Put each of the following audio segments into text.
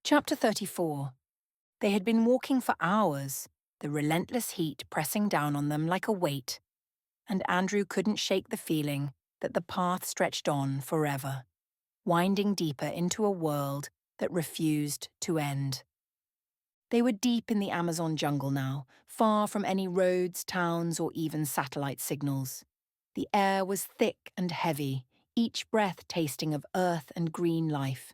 Chapter 34. They had been walking for hours, the relentless heat pressing down on them like a weight, and Andrew couldn't shake the feeling that the path stretched on forever, winding deeper into a world that refused to end. They were deep in the Amazon jungle now, far from any roads, towns, or even satellite signals. The air was thick and heavy, each breath tasting of earth and green life.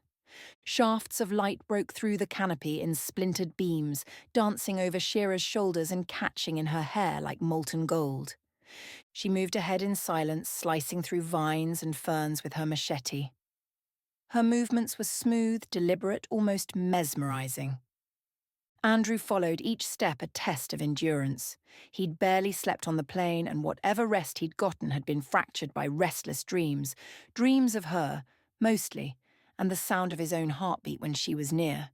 Shafts of light broke through the canopy in splintered beams, dancing over Shira's shoulders and catching in her hair like molten gold. She moved ahead in silence, slicing through vines and ferns with her machete. Her movements were smooth, deliberate, almost mesmerizing. Andrew followed each step a test of endurance. He'd barely slept on the plain, and whatever rest he'd gotten had been fractured by restless dreams. Dreams of her, mostly, and the sound of his own heartbeat when she was near.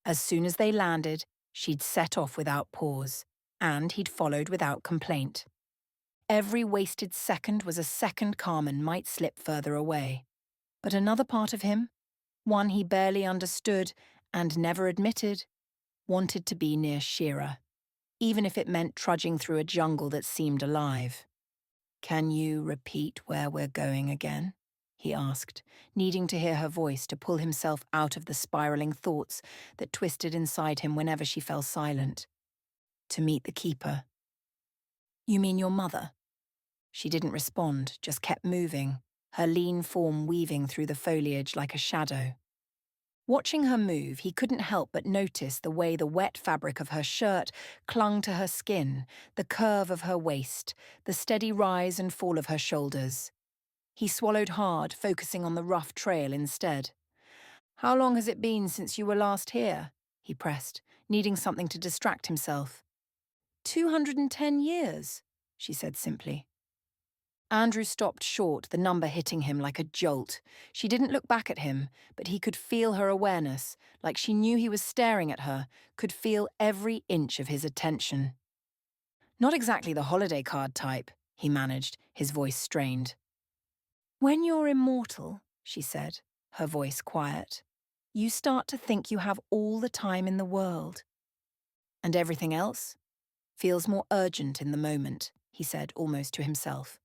As soon as they landed, she'd set off without pause, and he'd followed without complaint. Every wasted second was a second Carmen might slip further away. But another part of him, one he barely understood and never admitted, wanted to be near Shira, even if it meant trudging through a jungle that seemed alive. "Can you repeat where we're going again?" he asked, needing to hear her voice to pull himself out of the spiraling thoughts that twisted inside him whenever she fell silent. "To meet the keeper." "You mean your mother?" She didn't respond, just kept moving, her lean form weaving through the foliage like a shadow. Watching her move, he couldn't help but notice the way the wet fabric of her shirt clung to her skin, the curve of her waist, the steady rise and fall of her shoulders. He swallowed hard, focusing on the rough trail instead. "How long has it been since you were last here?" he pressed, needing something to distract himself. 210 years, she said simply. Andrew stopped short, the number hitting him like a jolt. She didn't look back at him, but he could feel her awareness, like she knew he was staring at her, could feel every inch of his attention. "Not exactly the holiday card type," he managed, his voice strained. "When you're immortal," she said, her voice quiet, "you start to think you have all the time in the world. And everything else feels more urgent in the moment," he said almost to himself.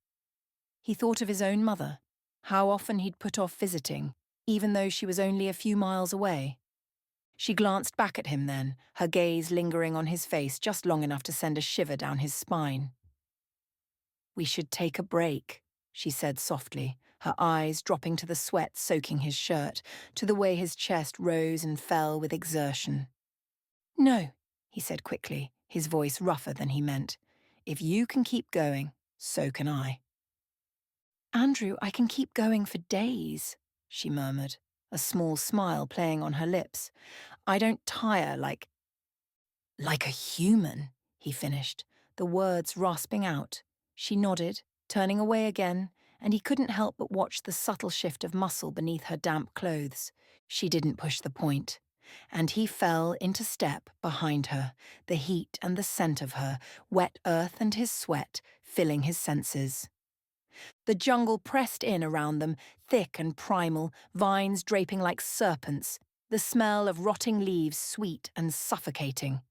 He thought of his own mother, how often he'd put off visiting, even though she was only a few miles away. She glanced back at him then, her gaze lingering on his face just long enough to send a shiver down his spine. "We should take a break," she said softly, her eyes dropping to the sweat soaking his shirt, to the way his chest rose and fell with exertion. "No," he said quickly, his voice rougher than he meant. "If you can keep going, so can I." "Andrew, I can keep going for days," she murmured, a small smile playing on her lips. "I don't tire like a human," he finished, the words rasping out. She nodded, turning away again, and he couldn't help but watch the subtle shift of muscle beneath her damp clothes. She didn't push the point. And he fell into step behind her, the heat and the scent of her, wet earth and his sweat, filling his senses. The jungle pressed in around them, thick and primal, vines draping like serpents, the smell of rotting leaves sweet and suffocating.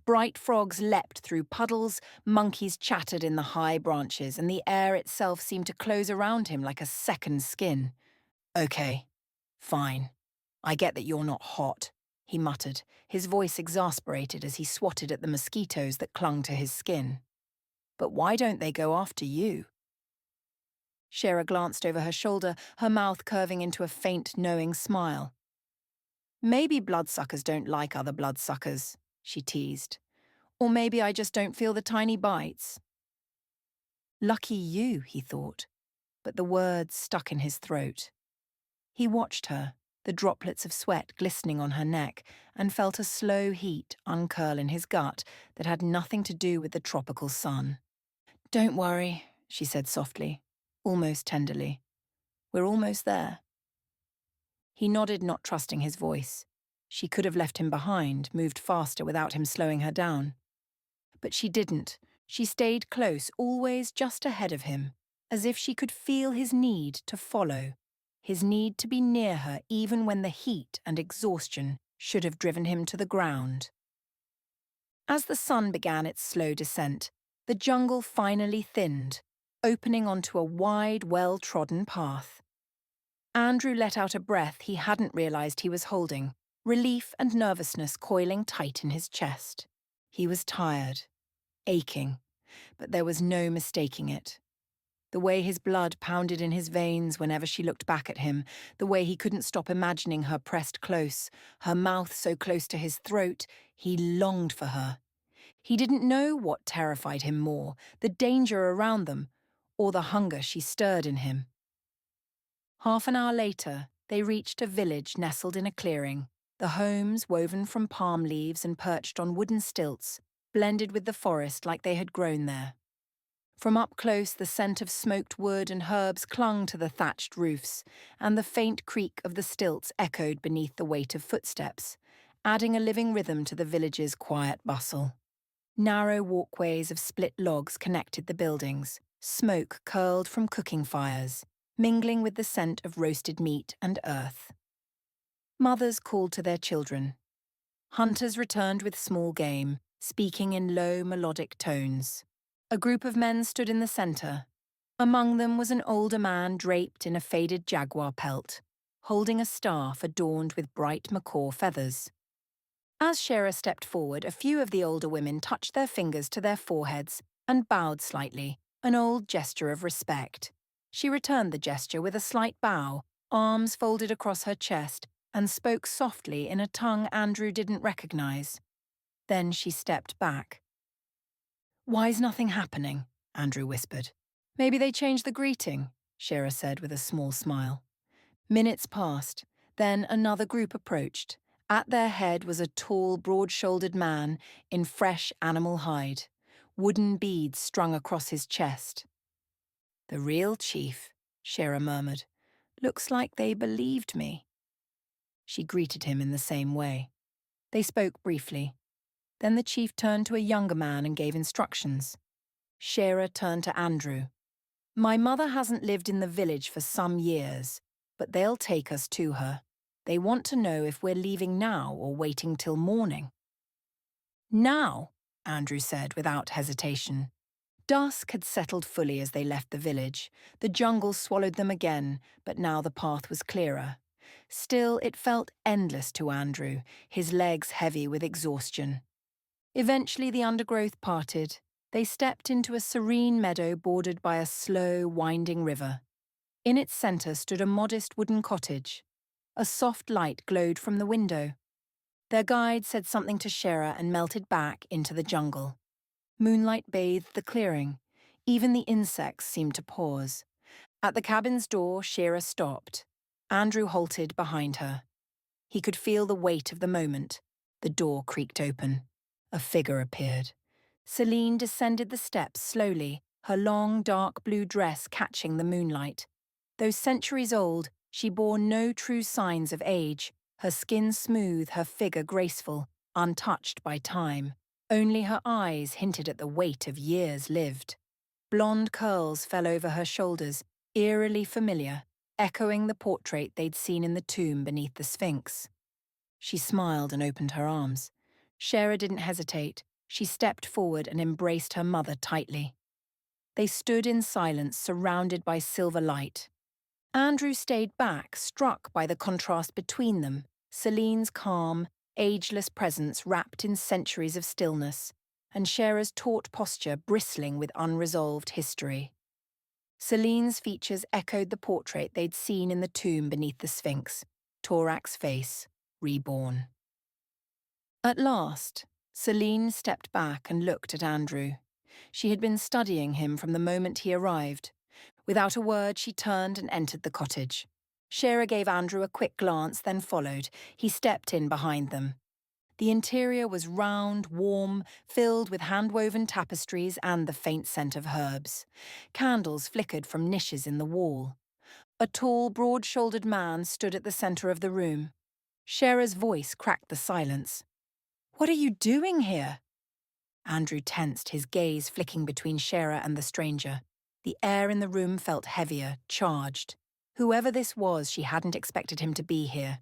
Bright frogs leapt through puddles, monkeys chattered in the high branches, and the air itself seemed to close around him like a second skin. "Okay, fine. I get that you're not hot," he muttered, his voice exasperated as he swatted at the mosquitoes that clung to his skin. "But why don't they go after you?" Shira glanced over her shoulder, her mouth curving into a faint, knowing smile. "Maybe bloodsuckers don't like other bloodsuckers," she teased. "Or maybe I just don't feel the tiny bites." Lucky you, he thought, but the words stuck in his throat. He watched her, the droplets of sweat glistening on her neck, and felt a slow heat uncurl in his gut that had nothing to do with the tropical sun. "Don't worry," she said softly, almost tenderly. "We're almost there." He nodded, not trusting his voice. She could have left him behind, moved faster without him slowing her down. But she didn't. She stayed close, always just ahead of him, as if she could feel his need to follow, his need to be near her even when the heat and exhaustion should have driven him to the ground. As the sun began its slow descent, the jungle finally thinned, opening onto a wide, well-trodden path. Andrew let out a breath he hadn't realized he was holding, relief and nervousness coiling tight in his chest. He was tired, aching, but there was no mistaking it. The way his blood pounded in his veins whenever she looked back at him, the way he couldn't stop imagining her pressed close, her mouth so close to his throat, he longed for her. He didn't know what terrified him more, the danger around them, or the hunger she stirred in him. Half an hour later, they reached a village nestled in a clearing, the homes woven from palm leaves and perched on wooden stilts, blended with the forest like they had grown there. From up close, the scent of smoked wood and herbs clung to the thatched roofs, and the faint creak of the stilts echoed beneath the weight of footsteps, adding a living rhythm to the village's quiet bustle. Narrow walkways of split logs connected the buildings, smoke curled from cooking fires, mingling with the scent of roasted meat and earth. Mothers called to their children. Hunters returned with small game, speaking in low, melodic tones. A group of men stood in the centre. Among them was an older man draped in a faded jaguar pelt, holding a staff adorned with bright macaw feathers. As Shera stepped forward, a few of the older women touched their fingers to their foreheads and bowed slightly, an old gesture of respect. She returned the gesture with a slight bow, arms folded across her chest, and spoke softly in a tongue Andrew didn't recognize. Then she stepped back. "Why's nothing happening?" Andrew whispered. "Maybe they changed the greeting," Shera said with a small smile. Minutes passed, then another group approached. At their head was a tall, broad-shouldered man in fresh animal hide, wooden beads strung across his chest. "The real chief," Shera murmured. "Looks like they believed me." She greeted him in the same way. They spoke briefly. Then the chief turned to a younger man and gave instructions. Shera turned to Andrew. "My mother hasn't lived in the village for some years, but they'll take us to her. They want to know if we're leaving now or waiting till morning." "Now," Andrew said without hesitation. Dusk had settled fully as they left the village. The jungle swallowed them again, but now the path was clearer. Still, it felt endless to Andrew, his legs heavy with exhaustion. Eventually the undergrowth parted. They stepped into a serene meadow bordered by a slow, winding river. In its centre stood a modest wooden cottage. A soft light glowed from the window. Their guide said something to Shera and melted back into the jungle. Moonlight bathed the clearing. Even the insects seemed to pause. At the cabin's door, Shera stopped. Andrew halted behind her. He could feel the weight of the moment. The door creaked open. A figure appeared. Celine descended the steps slowly, her long, dark blue dress catching the moonlight. Though centuries old, she bore no true signs of age, her skin smooth, her figure graceful, untouched by time. Only her eyes hinted at the weight of years lived. Blonde curls fell over her shoulders, eerily familiar, echoing the portrait they'd seen in the tomb beneath the Sphinx. She smiled and opened her arms. Shera didn't hesitate. She stepped forward and embraced her mother tightly. They stood in silence, surrounded by silver light. Andrew stayed back, struck by the contrast between them, Celine's calm, ageless presence wrapped in centuries of stillness, and Shera's taut posture bristling with unresolved history. Celine's features echoed the portrait they'd seen in the tomb beneath the Sphinx, Torak's face, reborn. At last, Celine stepped back and looked at Andrew. She had been studying him from the moment he arrived. Without a word, she turned and entered the cottage. Shera gave Andrew a quick glance, then followed. He stepped in behind them. The interior was round, warm, filled with hand-woven tapestries and the faint scent of herbs. Candles flickered from niches in the wall. A tall, broad-shouldered man stood at the centre of the room. Shera's voice cracked the silence. "What are you doing here?" Andrew tensed, his gaze flicking between Shera and the stranger. The air in the room felt heavier, charged. Whoever this was, she hadn't expected him to be here.